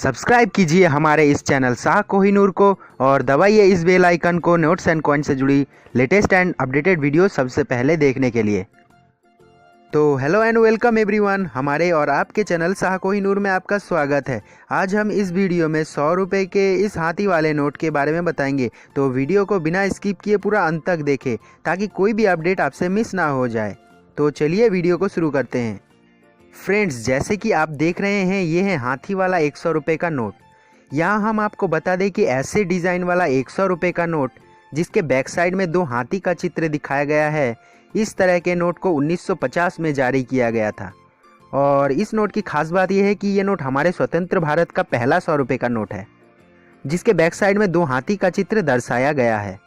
Subscribe कीजिए हमारे इस चैनल शाह कोहिनूर को और दबाइए इस बेल आइकन को नोट्स एंड कॉइन से जुड़ी लेटेस्ट एंड अपडेटेड वीडियो सबसे पहले देखने के लिए। तो हेलो एंड वेलकम एवरीवन, हमारे और आपके चैनल शाह कोहिनूर में आपका स्वागत है। आज हम इस वीडियो में 100 रुपये के इस हाथी वाले नोट के बारे में बताएंगे, तो वीडियो को बिना स्किप किए पूरा अंत तक देखें ताकि कोई भी अपडेट आपसे मिस ना हो जाए। तो चलिए वीडियो को शुरू करते हैं। फ्रेंड्स, जैसे कि आप देख रहे हैं, ये है हाथी वाला 100 रुपये का नोट। यहाँ हम आपको बता दें कि ऐसे डिज़ाइन वाला 100 रुपये का नोट जिसके बैक साइड में 2 हाथी का चित्र दिखाया गया है, इस तरह के नोट को 1950 में जारी किया गया था। और इस नोट की खास बात यह है कि ये नोट हमारे स्वतंत्र भारत का पहला 100 रुपये का नोट है जिसके बैक साइड में 2 हाथी का चित्र दर्शाया गया है।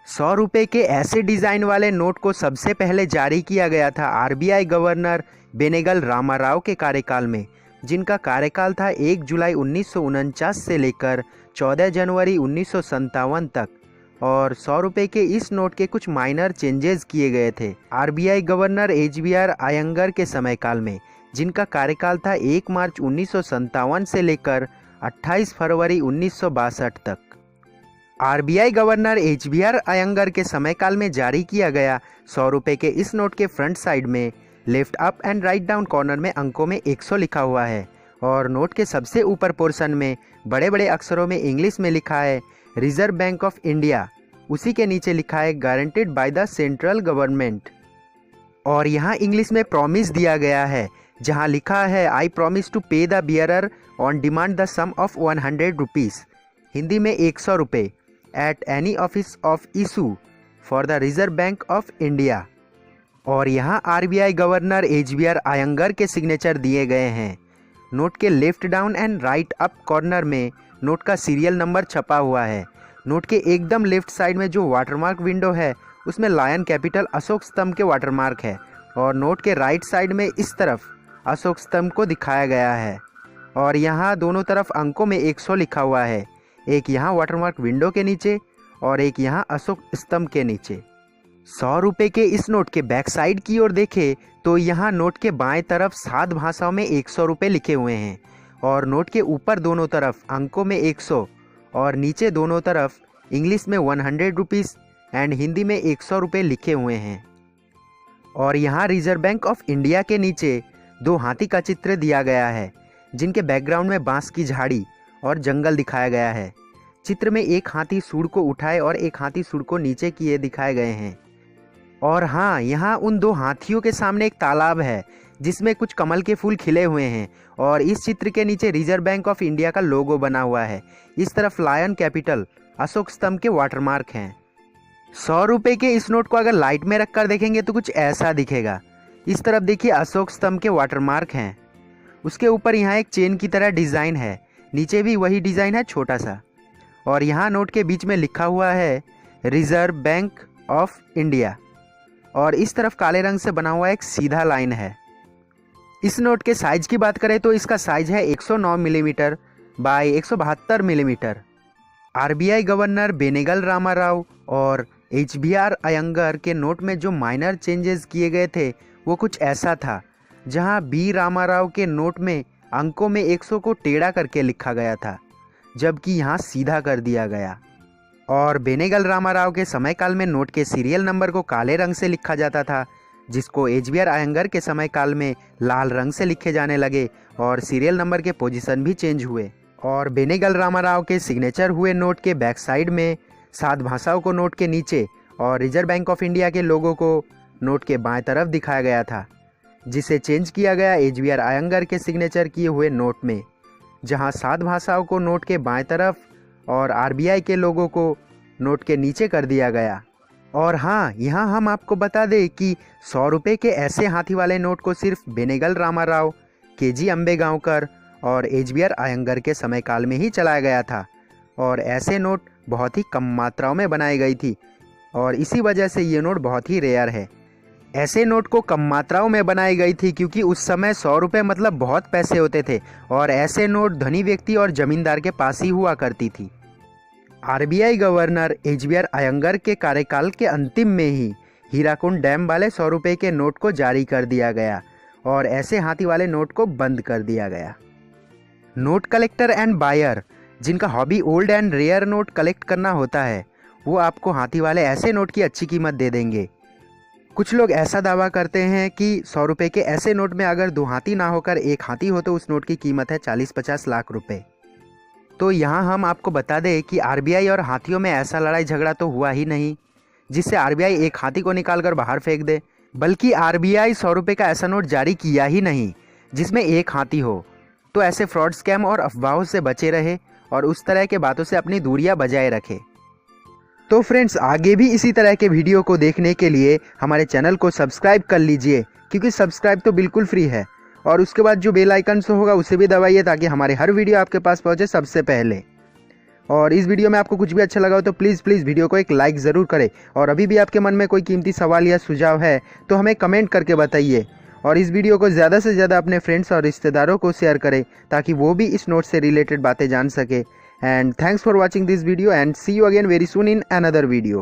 100 रुपये के ऐसे डिज़ाइन वाले नोट को सबसे पहले जारी किया गया था आरबीआई गवर्नर बेनेगल रामाराव के कार्यकाल में, जिनका कार्यकाल था 1 जुलाई 1949 से लेकर 14 जनवरी 1957 तक। और 100 रुपये के इस नोट के कुछ माइनर चेंजेस किए गए थे आरबीआई गवर्नर एचबीआर अयंगर के समय काल में, जिनका कार्यकाल था 1 मार्च 1957 से लेकर 28 फरवरी 1962 तक। आरबीआई गवर्नर एचबीआर अयंगर के समय काल में जारी किया गया 100 रुपये के इस नोट के फ्रंट साइड में left up and write down corner में अंकों में 100 लिखा हुआ है और नोट के सबसे ऊपर पोर्शन में बड़े बड़े अक्षरों में इंग्लिश में लिखा है रिजर्व बैंक ऑफ इंडिया। उसी के नीचे लिखा है guaranteed by the central government. और यहाँ इंग्लिश में प्रॉमिस दिया गया है, जहाँ लिखा है I promise to pay the bearer on demand the sum of 100 rupees, Hindi में 100 रुपये, at any office of issue for the Reserve Bank of India. और यहाँ आरबीआई गवर्नर एचबीआर अयंगर के सिग्नेचर दिए गए हैं। नोट के left down and right up corner में नोट का सीरियल नंबर छपा हुआ है। नोट के एकदम लेफ्ट साइड में जो वाटरमार्क विंडो है उसमें लायन कैपिटल अशोक स्तंभ के वाटरमार्क है और नोट के राइट साइड में इस तरफ अशोक स्तंभ को दिखाया गया है। और यहाँ दोनों तरफ अंकों में 100 लिखा हुआ है, एक यहाँ वाटरमार्क विंडो के नीचे और एक यहाँ अशोक स्तंभ के नीचे। 100 रुपये के इस नोट के बैक साइड की ओर देखें तो यहाँ नोट के बाएं तरफ 7 भाषाओं में 100 रुपये लिखे हुए हैं और नोट के ऊपर दोनों तरफ अंकों में 100 और नीचे दोनों तरफ इंग्लिश में 100 रुपीज़ एंड हिंदी में 100 रुपये लिखे हुए हैं। और यहाँ रिजर्व बैंक ऑफ इंडिया के नीचे 2 हाथी का चित्र दिया गया है, जिनके बैकग्राउंड में बांस की झाड़ी और जंगल दिखाया गया है। चित्र में एक हाथी सूंड को उठाए और एक हाथी सूंड को नीचे किए दिखाए गए हैं। और हाँ, यहाँ उन 2 हाथियों के सामने एक तालाब है जिसमें कुछ कमल के फूल खिले हुए हैं और इस चित्र के नीचे रिजर्व बैंक ऑफ इंडिया का लोगो बना हुआ है। इस तरफ लायन कैपिटल अशोक स्तंभ के वाटरमार्क हैं। 100 रुपये के इस नोट को अगर लाइट में रखकर देखेंगे तो कुछ ऐसा दिखेगा। इस तरफ देखिए अशोक स्तंभ के वाटरमार्क हैं, उसके ऊपर यहाँ एक चेन की तरह डिज़ाइन है, नीचे भी वही डिज़ाइन है छोटा सा। और यहाँ नोट के बीच में लिखा हुआ है रिजर्व बैंक ऑफ इंडिया और इस तरफ काले रंग से बना हुआ एक सीधा लाइन है। इस नोट के साइज की बात करें तो इसका साइज है 109 millimetre by 172 millimetre. RBI governor Benegal Rama Rau और एचबीआर अयंगर के नोट में जो माइनर चेंजेस किए गए थे वो कुछ ऐसा था, जहां बी रामाराव के नोट में अंकों में 100 को टेढ़ा करके लिखा गया था, जबकि यहाँ सीधा कर दिया गया। और बेनेगल रामाराव के समय काल में नोट के सीरियल नंबर को काले रंग से लिखा जाता था, जिसको एचबीआर अयंगर के समय काल में लाल रंग से लिखे जाने लगे और सीरियल नंबर के पोजीशन भी चेंज हुए। और बेनेगल रामाराव के सिग्नेचर हुए नोट के बैक साइड में 7 भाषाओं को नोट के नीचे और रिजर्व बैंक ऑफ इंडिया के लोगों को नोट के बाएं तरफ दिखाया गया था, जिसे चेंज किया गया एचबीआर अयंगर के सिग्नेचर किए हुए नोट में, जहां 7 भाषाओं को नोट के बाएं तरफ और आरबीआई के लोगों को नोट के नीचे कर दिया गया। और हाँ, यहाँ हम आपको बता दें कि 100 रुपये के ऐसे हाथी वाले नोट को सिर्फ बेनेगल रामाराव, केजी अम्बेगांवकर और एचबीआर अयंगर के समय काल में ही चलाया गया था और ऐसे नोट बहुत ही कम मात्राओं में बनाई गई थी और इसी वजह से ये नोट बहुत ही रेयर है। ऐसे नोट को कम मात्राओं में बनाई गई थी क्योंकि उस समय 100 रुपये मतलब बहुत पैसे होते थे और ऐसे नोट धनी व्यक्ति और जमींदार के पास ही हुआ करती थी। आरबीआई गवर्नर एचबीआर अयंगर के कार्यकाल के अंतिम में ही हीराकुंड डैम वाले 100 रुपये के नोट को जारी कर दिया गया और ऐसे हाथी वाले नोट को बंद कर दिया गया। नोट कलेक्टर एंड बायर जिनका hobby old and rare note collect करना होता है, वो आपको हाथी वाले ऐसे नोट की अच्छी कीमत दे देंगे। कुछ लोग ऐसा दावा करते हैं कि 100 रुपये के ऐसे नोट में अगर 2 हाथी ना होकर 1 हाथी हो तो उस नोट की कीमत है 40-50 लाख रुपए। तो यहाँ हम आपको बता दें कि आरबीआई और हाथियों में ऐसा लड़ाई झगड़ा तो हुआ ही नहीं जिससे आरबीआई एक हाथी को निकालकर बाहर फेंक दे, बल्कि आरबीआई 100 रुपये का ऐसा नोट जारी किया ही नहीं जिसमें 1 हाथी हो। तो ऐसे फ्रॉड, स्कैम और अफवाहों से बचे रहे और उस तरह के बातों से अपनी दूरियां बजाय रखे। तो फ्रेंड्स, आगे भी इसी तरह के वीडियो को देखने के लिए हमारे चैनल को सब्सक्राइब कर लीजिए, क्योंकि सब्सक्राइब तो बिल्कुल फ्री है। और उसके बाद जो बेल आइकन शो होगा उसे भी दबाइए ताकि हमारे हर वीडियो आपके पास पहुंचे सबसे पहले। और इस वीडियो में आपको कुछ भी अच्छा लगा हो तो प्लीज़ वीडियो को एक लाइक ज़रूर करें। और अभी भी आपके मन में कोई कीमती सवाल या सुझाव है तो हमें कमेंट करके बताइए। और इस वीडियो को ज़्यादा से ज़्यादा अपने फ्रेंड्स और रिश्तेदारों को शेयर करें ताकि वो भी इस नोट से रिलेटेड बातें जान सके। And thanks for watching this video and see you again very soon in another video.